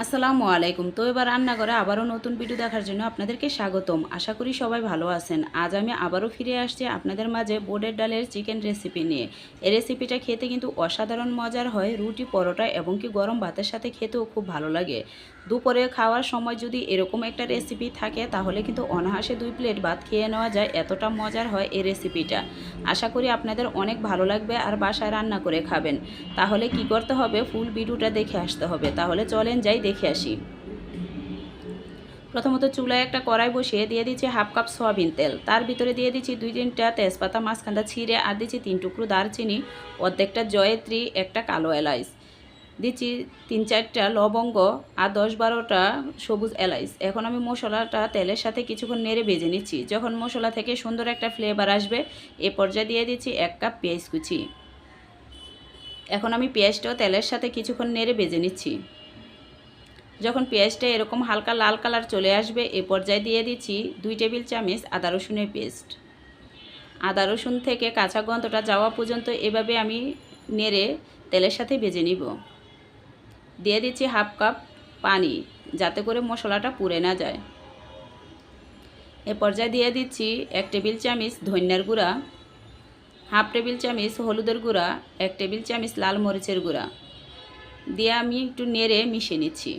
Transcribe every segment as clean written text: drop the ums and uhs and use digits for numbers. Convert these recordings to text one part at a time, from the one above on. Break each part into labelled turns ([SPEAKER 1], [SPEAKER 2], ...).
[SPEAKER 1] আসসালামু আলাইকুম। তো এবার রান্নাঘরে আবারও নতুন ভিডিও দেখার জন্য আপনাদেরকে স্বাগতম। আশা করি সবাই ভালো আছেন। আজ আমি আবারও ফিরে আসছি আপনাদের মাঝে বুটের ডালের চিকেন রেসিপি নিয়ে। এই রেসিপিটা খেতে কিন্তু অসাধারণ মজার হয়। রুটি, পরোটা এবং কি গরম ভাতের সাথে খেতেও খুব ভালো লাগে। দুপুরে খাওয়ার সময় যদি এরকম একটা রেসিপি থাকে তাহলে কিন্তু অনায়াসে 2 প্লেট ভাত খেয়ে নেওয়া যায়, এতটা মজার হয় এই রেসিপিটা। আশা করি আপনাদের অনেক ভালো লাগবে আর বাসায় রান্না করে খাবেন। তাহলে কি করতে হবে, ফুল ভিডিওটা দেখে আসতে হবে। তাহলে চলেন যাই দেখে আসি। প্রথমত চুলায় একটা কড়াই বসিয়ে দিয়ে দিচ্ছি হাফ কাপ সয়াবিন তেল। তার ভিতরে দিয়ে দিচ্ছি 2-3টা তেজপাতা মাঝখানটা ছিঁড়ে, আর দিচ্ছি 3 টুকরো দারচিনি, অর্ধেকটা জয়ত্রী, একটা কালো এলাচ, দিচ্ছি 3-4টা লবঙ্গ আর 10-12টা সবুজ এলাচ। এখন আমি মশলাটা তেলের সাথে কিছুক্ষণ নেড়ে ভেজে নিচ্ছি। যখন মশলা থেকে সুন্দর একটা ফ্লেভার আসবে এ পর্যায়ে দিয়ে দিচ্ছি 1 কাপ পেঁয়াজ কুচি। এখন আমি পেঁয়াজটাও তেলের সাথে কিছুক্ষণ নেড়ে ভেজে নিচ্ছি। যখন পেঁয়াজটা এরকম হালকা লাল কালার চলে আসবে এ পর্যায়ে দিয়ে দিচ্ছি 2 টেবিল চামচ আদা রসুনের পেস্ট। আদা রসুন থেকে কাঁচা গন্ধটা যাওয়া পর্যন্ত এভাবে আমি নেড়ে তেলের সাথে ভেজে নিব। দিয়ে দিচ্ছি হাফ কাপ পানি, যাতে করে মশলাটা পুড়ে না যায়। এ পর্যায়ে দিয়ে দিচ্ছি 1 টেবিল চামচ ধনিয়ার গুঁড়া, হাফ টেবিল চামচ হলুদের গুঁড়া, 1 টেবিল চামচ লাল মরিচের গুঁড়া দিয়ে আমি একটু নেড়ে মিশিয়ে নিচ্ছি।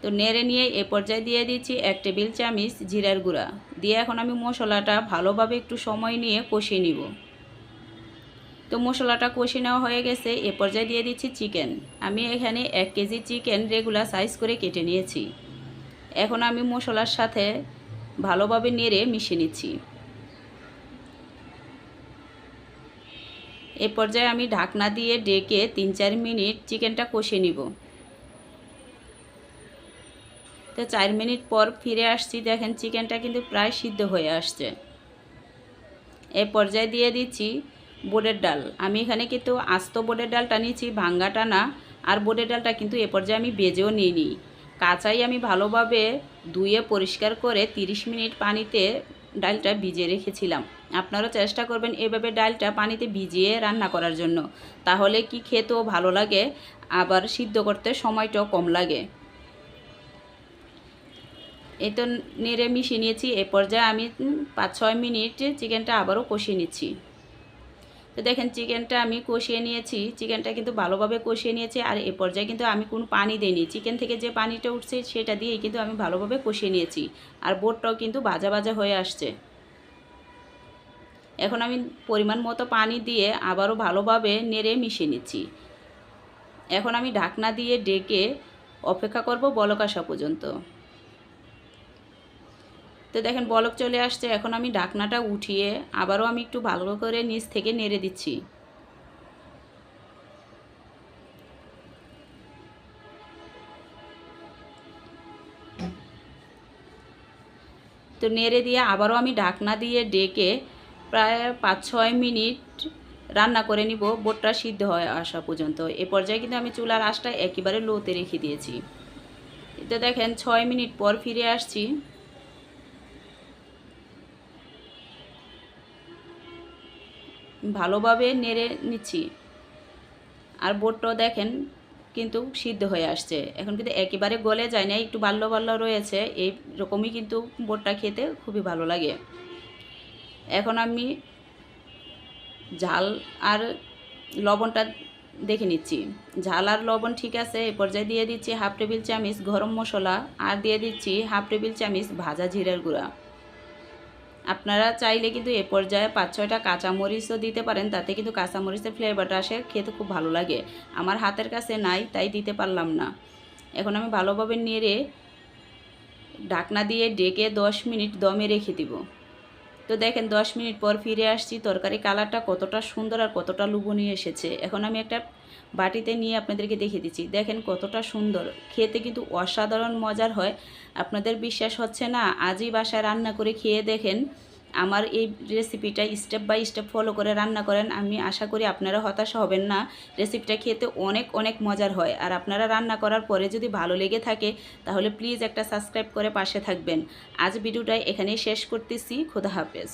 [SPEAKER 1] তো নেড়ে নিয়ে এ পর্যায়ে দিয়ে দিচ্ছি 1 টেবিল চামচ জিরার গুঁড়া দিয়ে এখন আমি মশলাটা ভালোভাবে একটু সময় নিয়ে কষিয়ে নিব। তো মশলাটা কষিয়ে নেওয়া হয়ে গেছে। এ পর্যায়ে দিয়ে দিচ্ছি চিকেন। আমি এখানে 1 কেজি চিকেন রেগুলার সাইজ করে কেটে নিয়েছি। এখন আমি মশলার সাথে ভালোভাবে নেড়ে মিশিয়ে নিচ্ছি। এ পর্যায়ে আমি ঢাকনা দিয়ে ঢেকে 3-4 মিনিট চিকেনটা কষিয়ে নিব। তো 4 মিনিট পর ফিরে আসছি, দেখেন চিকেনটা কিন্তু প্রায় সিদ্ধ হয়ে আসছে। এ পর্যায়ে দিয়ে দিচ্ছি বুটের ডাল। আমি এখানে কিন্তু আস্ত বুটের ডালটা নিয়েছি, ভাঙ্গাটা না। আর বুটের ডালটা কিন্তু এ পর্যায়ে আমি ভেজেও নিইনি, কাঁচাই আমি ভালোভাবে ধুয়ে পরিষ্কার করে 30 মিনিট পানিতে ডালটা ভিজিয়ে রেখেছিলাম। আপনারাও চেষ্টা করবেন এভাবে ডালটা পানিতে ভিজিয়ে রান্না করার জন্য, তাহলে কি খেতেও ভালো লাগে, আবার সিদ্ধ করতে সময়টাও কম লাগে। এই তো নেড়ে মিশিয়ে নিয়েছি। এ পর্যায়ে আমি 5-6 মিনিট চিকেনটা আবারও কষিয়ে নিচ্ছি। তো দেখেন চিকেনটা আমি কষিয়ে নিয়েছি, চিকেনটা কিন্তু ভালোভাবে কষিয়ে নিয়েছি। আর এ পর্যায়ে কিন্তু আমি কোনো পানি দিইনি, চিকেন থেকে যে পানিটা উঠছে সেটা দিয়েই কিন্তু আমি ভালোভাবে কষিয়ে নিয়েছি। আর বোটটাও কিন্তু ভাজা ভাজা হয়ে আসছে। এখন আমি পরিমাণ মতো পানি দিয়ে আবারও ভালোভাবে নেড়ে মিশিয়ে নিচ্ছি। এখন আমি ঢাকনা দিয়ে ঢেকে অপেক্ষা করব বলক আসা পর্যন্ত। তো দেখেন বলক চলে আসছে। এখন আমি ঢাকনাটা উঠিয়ে আবারও আমি একটু ভালো করে নিচ থেকে নেড়ে দিচ্ছি। তো নেড়ে দিয়ে আবারও আমি ঢাকনা দিয়ে ডেকে প্রায় 5-6 মিনিট রান্না করে নিব, বোটটা সিদ্ধ হয়ে আসা পর্যন্ত। এ পর্যায়ে কিন্তু আমি চুলার আঁচটা একেবারে লোতে রেখে দিয়েছি। তো দেখেন 6 মিনিট পর ফিরে আসছি। ভালোভাবে নেড়ে নিচ্ছি। আর বোটটাও দেখেন কিন্তু সিদ্ধ হয়ে আসছে। এখন কিন্তু একেবারে গলে যায় না, একটু বাল্য বাল্য রয়েছে। এইরকমই কিন্তু বোটটা খেতে খুবই ভালো লাগে। এখন আমি ঝাল আর লবণটা দেখে নিচ্ছি। ঝাল আর লবণ ঠিক আছে। এ পর্যায়ে দিয়ে দিচ্ছি হাফ টেবিল চামচ গরম মশলা, আর দিয়ে দিচ্ছি হাফ টেবিল চামচ ভাজা জিরার গুঁড়া। আপনারা চাইলে কিন্তু এ পর্যায়ে 5-6টা কাঁচামরিচও দিতে পারেন, তাতে কিন্তু কাঁচামরিচের ফ্লেভারটা আসে, খেতে খুব ভালো লাগে। আমার হাতের কাছে নাই তাই দিতে পারলাম না। এখন আমি ভালোভাবে নেড়ে ঢাকনা দিয়ে ডেকে 10 মিনিট দমে রেখে দিব। তো দেখেন 10 মিনিট পর ফিরে আসছি। তরকারি কালারটা কতটা সুন্দর আর কতটা লোভনীয় এসেছে। এখন আমি একটা বাটিতে নিয়ে আপনাদেরকে দেখিয়ে দিচ্ছি। দেখেন কতটা সুন্দর, খেতে কিন্তু অসাধারণ মজার হয়। আপনাদের বিশ্বাস হচ্ছে না? আজই বাসায় রান্না করে খেয়ে দেখেন। আমার এই রেসিপিটা স্টেপ বাই স্টেপ ফলো করে রান্না করেন, আমি আশা করি আপনারা হতাশা হবেন না। রেসিপিটা খেতে অনেক অনেক মজার হয়। আর আপনারা রান্না করার পরে যদি ভালো লেগে থাকে তাহলে প্লিজ একটা সাবস্ক্রাইব করে পাশে থাকবেন। আজ ভিডিওটা এখানেই শেষ করতেছি। খোদা হাফেজ।